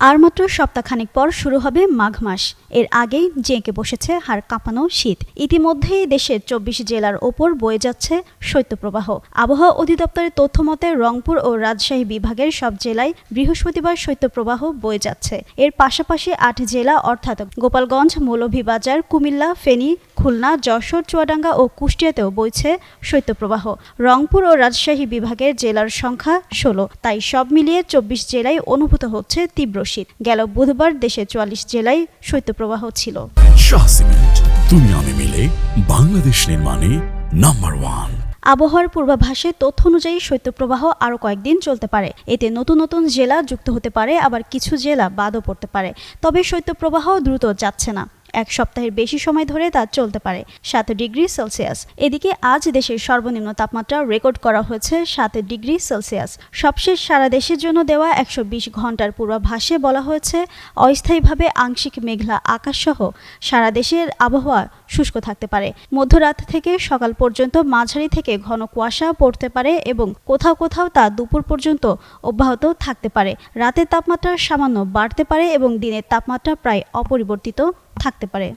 আর মাত্র সপ্তাহখানেক পর শুরু হবে মাঘ মাস। এর আগেই জেঁকে বসেছে হাড় কাঁপানো শীত। ইতিমধ্যেই দেশের ২৪ জেলার ওপর বয়ে যাচ্ছে শৈত্যপ্রবাহ। আবহাওয়া অধিদপ্তরের তথ্য মতে রংপুর ও রাজশাহী বিভাগের সব জেলায় বৃহস্পতিবার শৈত্যপ্রবাহ বয়ে যাচ্ছে। এর পাশাপাশি ৮ জেলা অর্থাৎ গোপালগঞ্জ, মৌলভীবাজার, কুমিল্লা, ফেনী, খুলনা, যশোর, চুয়াডাঙ্গা ও কুষ্টিয়াতেও বইছে শৈত্যপ্রবাহ। রংপুর ও রাজশাহী বিভাগের জেলার সংখ্যা ১৬। তাই সব মিলিয়ে ২৪ জেলায় অনুভূত হচ্ছে তীব্র শীত। গেল বুধবার দেশে ৪৪ জেলায় শৈত্যপ্রবাহ ছিল। শাহ সিমেন্ট, তুমি আমি মিলে বাংলাদেশ নির্মাণে নাম্বার 1। আবহাওয়ার পূর্বাভাসে তথ্য অনুযায়ী শৈত্যপ্রবাহ আরও কয়েকদিন চলতে পারে। এতে নতুন নতুন জেলা যুক্ত হতে পারে, আবার কিছু জেলা বাদও পড়তে পারে। তবে শৈত্যপ্রবাহ দ্রুত যাচ্ছে না। এক সপ্তাহের বেশি সময় ধরে তা চলতে পারে। ৭ ডিগ্রি সেলসিয়াস। এদিকে আজ দেশের সর্বনিম্ন তাপমাত্রা রেকর্ড করা হয়েছে ৭ ডিগ্রি সেলসিয়াস। সবশেষ সারা দেশের জন্য দেওয়া ১২০ ঘন্টার পূর্বাভাসে বলা হয়েছে, অস্থায়ীভাবে আংশিক মেঘলা আকাশসহ সারা দেশের আবহাওয়া শুষ্ক থাকতে পারে। মধ্যরাত থেকে সকাল পর্যন্ত মাঝারি থেকে ঘন কুয়াশা পড়তে পারে এবং কোথাও কোথাও তা দুপুর পর্যন্ত অব্যাহত থাকতে পারে। রাতের তাপমাত্রা সামান্য বাড়তে পারে এবং দিনের তাপমাত্রা প্রায় অপরিবর্তিত থাকতে পারে।